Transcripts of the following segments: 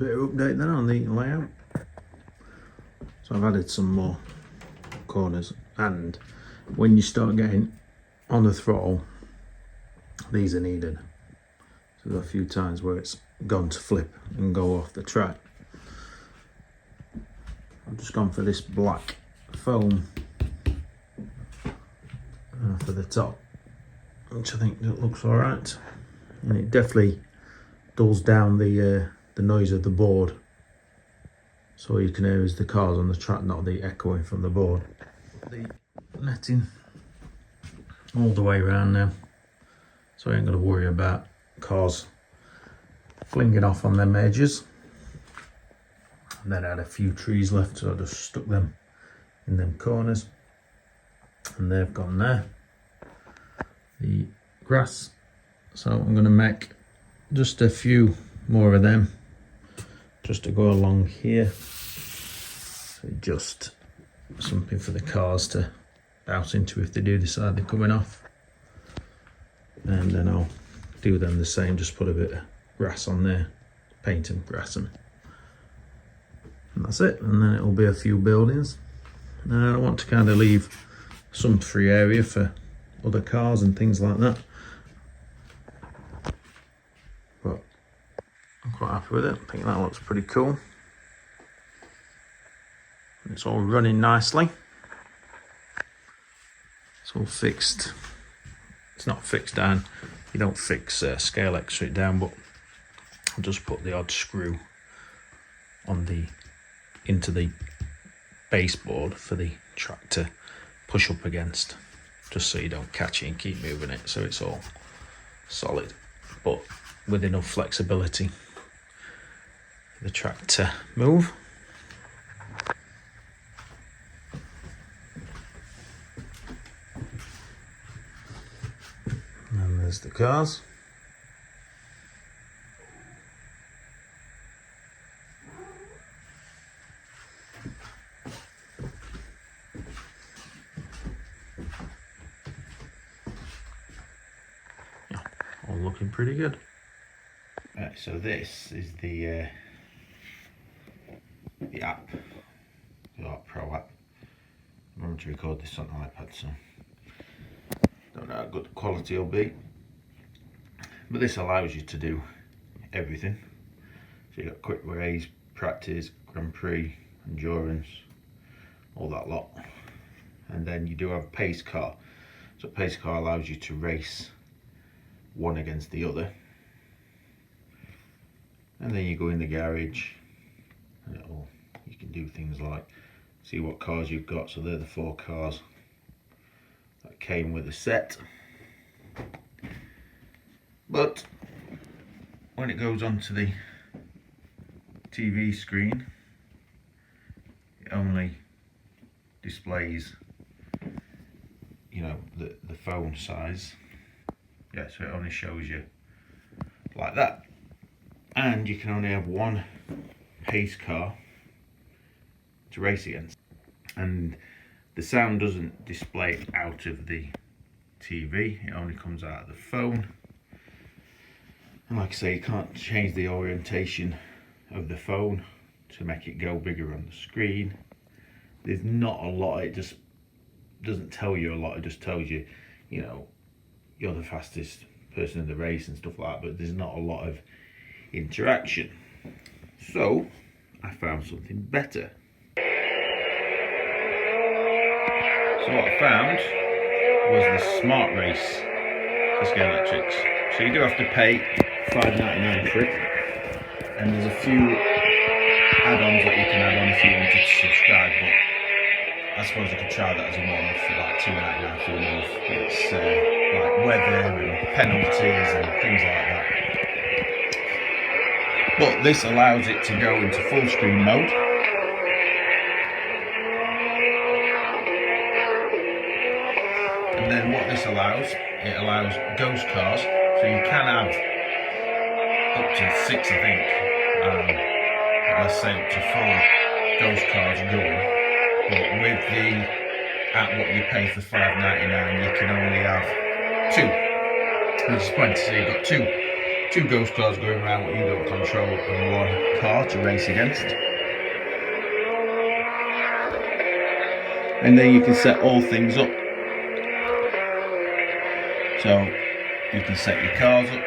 bit of update then on the layout. So I've added some more corners, and when you start getting on the throttle, these are needed. So there's a few times where it's gone to flip and go off the track. I've just gone for this black foam for the top, which I think looks all right, and it definitely dulls down the noise of the board. So all you can hear is the cars on the track, not the echoing from the board. The netting all the way around now, so I ain't got to worry about cars flinging off on them edges. And then I had a few trees left, so I just stuck them in them corners, and they've gone there. The grass, so I'm going to make just a few more of them just to go along here. So just something for the cars to bounce into if they do decide they're coming off. And then I'll do them the same, just put a bit of grass on there, paint and grass them. And that's it, and then it'll be a few buildings. Now I want to kind of leave some free area for other cars and things like that. But I'm quite happy with it. I think that looks pretty cool. It's all running nicely. It's all fixed. It's not fixed down. You don't fix Scalextric down, but I'll just put the odd screw on into the baseboard for the track to push up against, just so you don't catch it and keep moving it, so it's all solid but with enough flexibility for the track to move. And there's the cars. All looking pretty good. Right, so this is the app, the Art Pro app. I'm going to record this on an iPad, so don't know how good the quality will be. But this allows you to do everything. So you've got quick race, practice, Grand Prix, endurance, all that lot. And then you do have a pace car. So pace car allows you to race one against the other. And then you go in the garage and you can do things like see what cars you've got. So they're the 4 cars that came with the set. But when it goes onto the TV screen, it only displays, you know, the phone size. Yeah, so it only shows you like that. And you can only have one pace car to race against. And the sound doesn't display out of the TV, it only comes out of the phone. And like I say, you can't change the orientation of the phone to make it go bigger on the screen. There's not a lot, it just doesn't tell you a lot, it just tells you, you know, you're the fastest person in the race and stuff like that, but there's not a lot of interaction. So I found something better. So what I found was the Smart Race for Scalextric. So you do have to pay $5.99 for it, and there's a few add-ons that you can add on if you wanted to subscribe, but I suppose you could try that as a one-off for like $2.99 for a month. It's like weather and penalties and things like that. But this allows it to go into full screen mode. And then what this allows, it allows ghost cars, so you can have up to 6, I think, let's say up to 4 ghost cars going. But with the app, what you pay for $5.99, you can only have 2, which is plenty. So you've got 2 2 ghost cars going around what you don't control and 1 car to race against. And then you can set all things up. So you can set your cars up.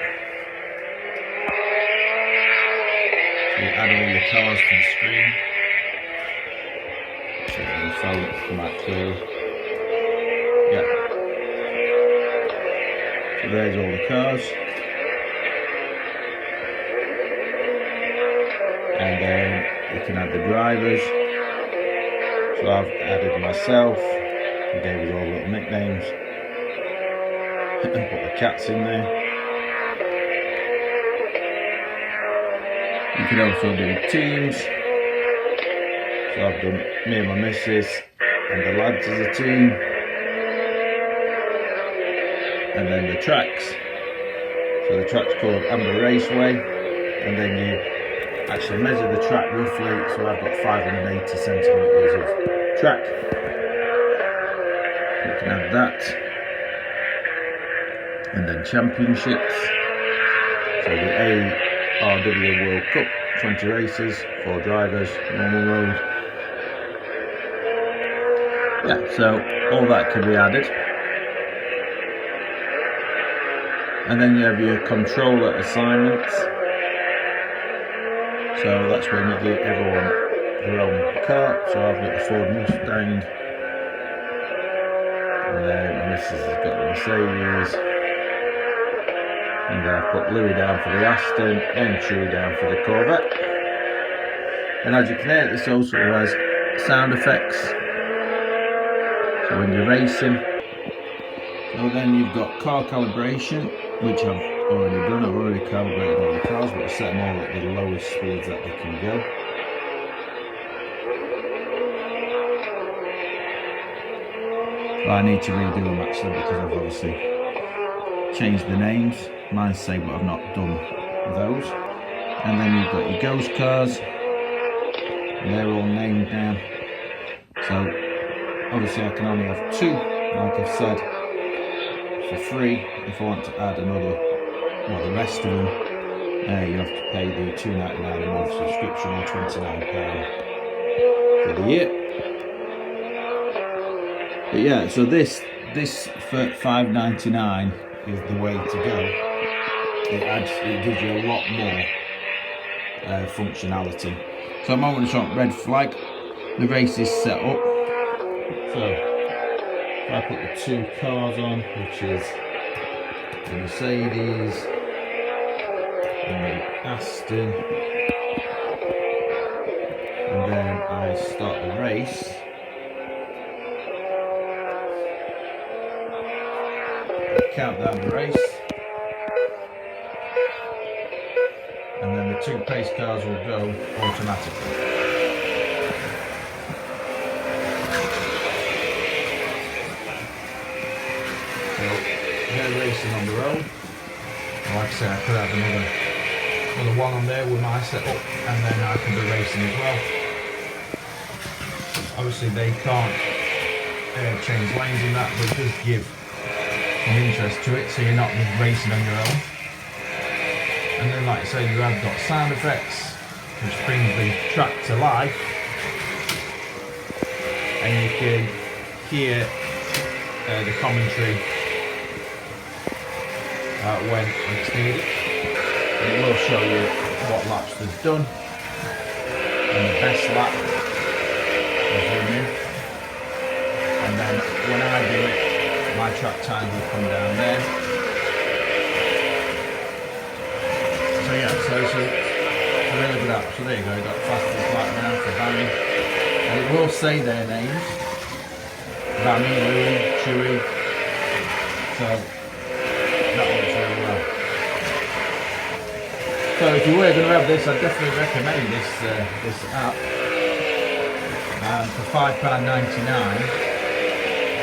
So you add all your cars to the screen. So the phone come out clearly. Yeah. So there's all the cars. And then you can add the drivers. So I've added myself, I gave us all little nicknames, and put the cats in there. You can also do teams. So I've done me and my missus and the lads as a team. And then the tracks. So the track's called Amber Raceway, and then you actually measure the track roughly. So I've got 580 centimetres of track. You can add that. And then championships. So the ARW World Cup, 20 races, 4 drivers, normal road. Yeah, so all that can be added. And then you have your controller assignments. So that's when you give everyone their own car. So I've got the Ford Mustang, and then my missus has got the Mercedes, and then I put Louis down for the Aston and Chewie down for the Corvette. And as you can hear, this also has sound effects. So when you're racing. So then you've got car calibration, which I've already done. I've already calibrated all the cars, but I set them all at the lowest speeds that they can go. But I need to redo them actually, because I've obviously changed the names. Mine's the same, but I've not done those. And then you've got your ghost cars, and they're all named now. So obviously I can only have 2, like I've said, for free. If I want to add another, well, the rest of them, you have to pay the £2.99 a month subscription or £29 for the year. But yeah, so this for £5.99 is the way to go. It gives you a lot more functionality. So I'm on the red flag. The race is set up. So if I put the 2 cars on, which is the Mercedes and the Aston, and then I start the race. Count down the race, and then the 2 pace cars will go automatically. So they're racing on their own. Like I say, I could have another one on there with my setup, and then I can be racing as well. Obviously they can't change lanes and that, but it does give an interest to it, so you're not just racing on your own. And then, like I say, you have got sound effects, which brings the track to life, and you can hear the commentary when it's needed. And it will show you what laps they've done and the best lap. And then when I do it, my track time will come down there. So yeah, so it's a really good app. So there you go, you've got fastest lap now for Barry. And it will say their names. Barry, Louis, Chewie. So that works really well. So if you were going to have this, I'd definitely recommend this app. For £5.99,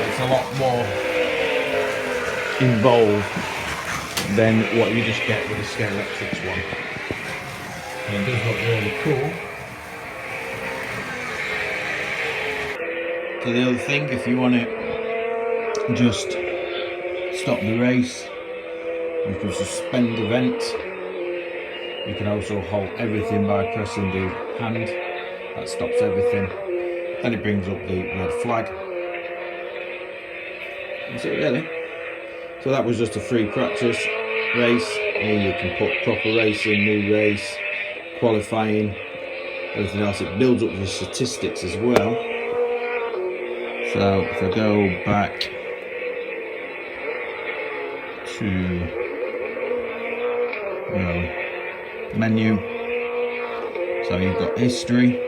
it's a lot more involved than what you just get with the Scalextric one. And it does look really cool. So the other thing, if you want to just stop the race, you can suspend event, You can also hold everything by pressing the hand. That stops everything. Then it brings up the red flag. That's it really. So that was just a free practice race. Here you can put proper racing, new race, qualifying, everything else. It builds up your statistics as well. So if I go back to menu, so you've got history.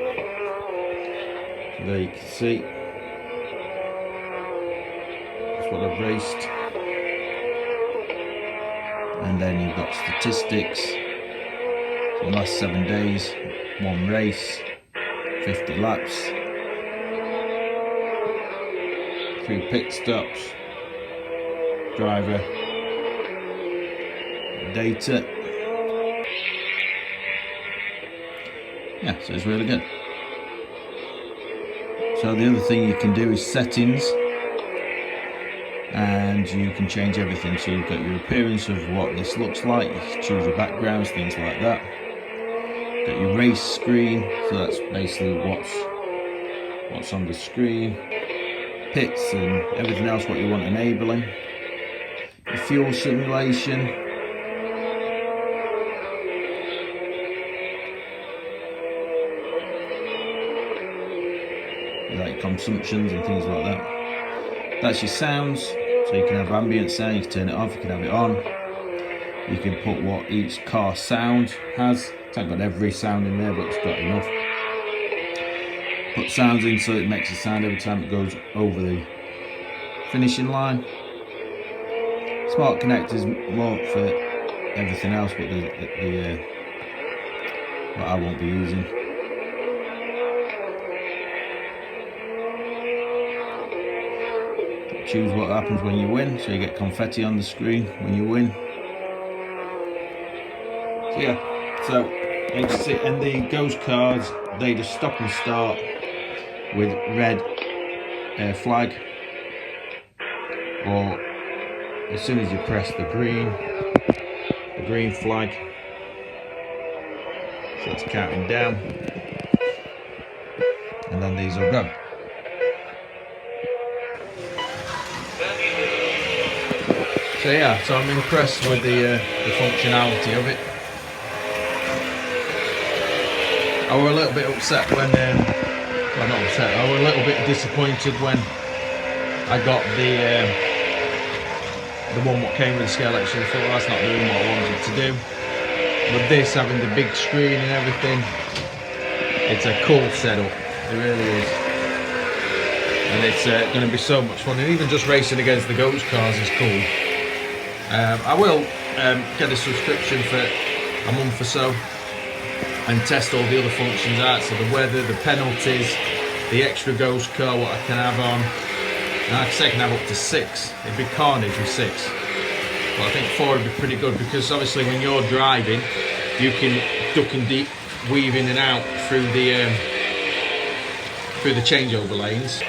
So there you can see that's what I've raced, and then you've got statistics. So the last 7 days, 1 race, 50 laps, 3 pit stops, driver data. Yeah, so it's really good. So the other thing you can do is settings, and you can change everything. So you've got your appearance of what this looks like, you can choose your backgrounds, things like that. Got your race screen, so that's basically what's on the screen. Pits and everything else what you want enabling. Your fuel simulation. Like consumptions and things like that. That's your sounds, so you can have ambient sound, you can turn it off, you can have it on. You can put what each car sound has. It's not got every sound in there, but it's got enough. Put sounds in so it makes a sound every time it goes over the finishing line. Smart connectors more for everything else, but what I won't be using. Choose what happens when you win, so you get confetti on the screen when you win. So yeah, so you can see, and the ghost cars, they just stop and start with red flag, or as soon as you press the green flag, so it's counting down, and then these will go. So yeah, so I'm impressed with the functionality of it. I was a little bit upset when, well not upset, I was a little bit disappointed when I got the one what came with the scale actually. I thought, well, that's not doing what I wanted to do. But this, having the big screen and everything, it's a cool setup, it really is. And it's going to be so much fun, and even just racing against the ghost cars is cool. I will get a subscription for a month or so and test all the other functions out, so the weather, the penalties, the extra ghost car what I can have on. And like I say, I can have up to 6. It'd be carnage with 6, but I think 4 would be pretty good, because obviously when you're driving you can duck and weave in and out through the changeover lanes.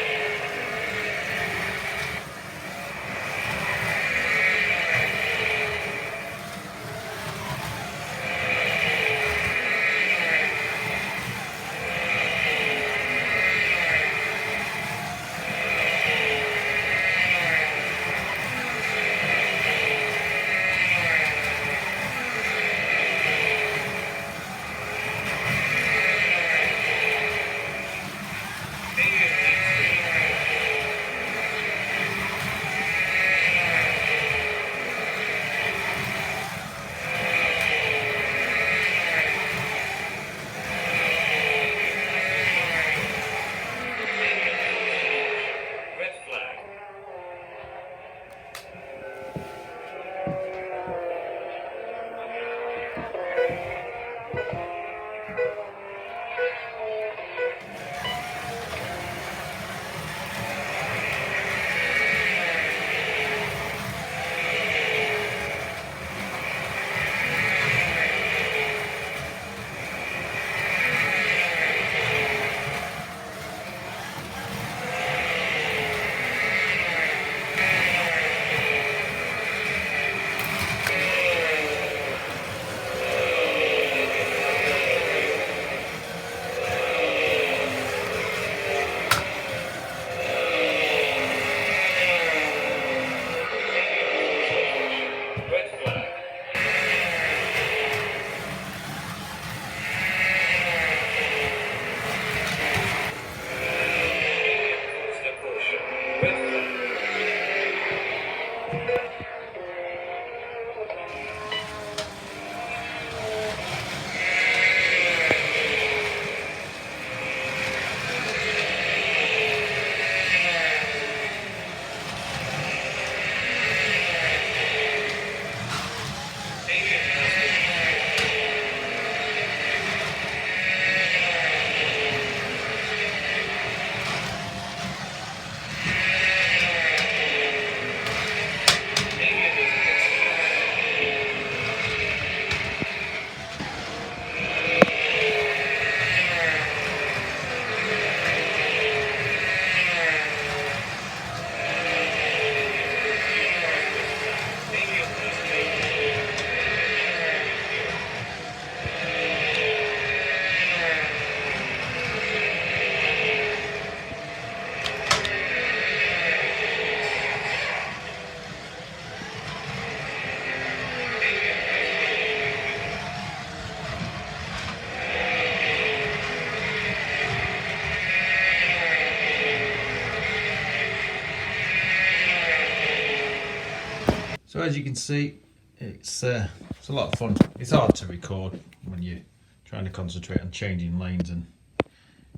So as you can see, it's a lot of fun. It's hard to record when you're trying to concentrate on changing lanes and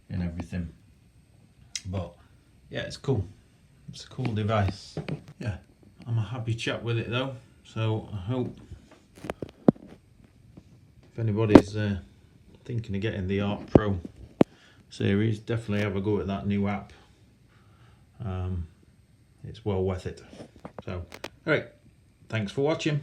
everything. But yeah, it's cool. It's a cool device. Yeah, I'm a happy chap with it though. So I hope if anybody's thinking of getting the Arc Pro series, definitely have a go at that new app. It's well worth it. So, alright, thanks for watching.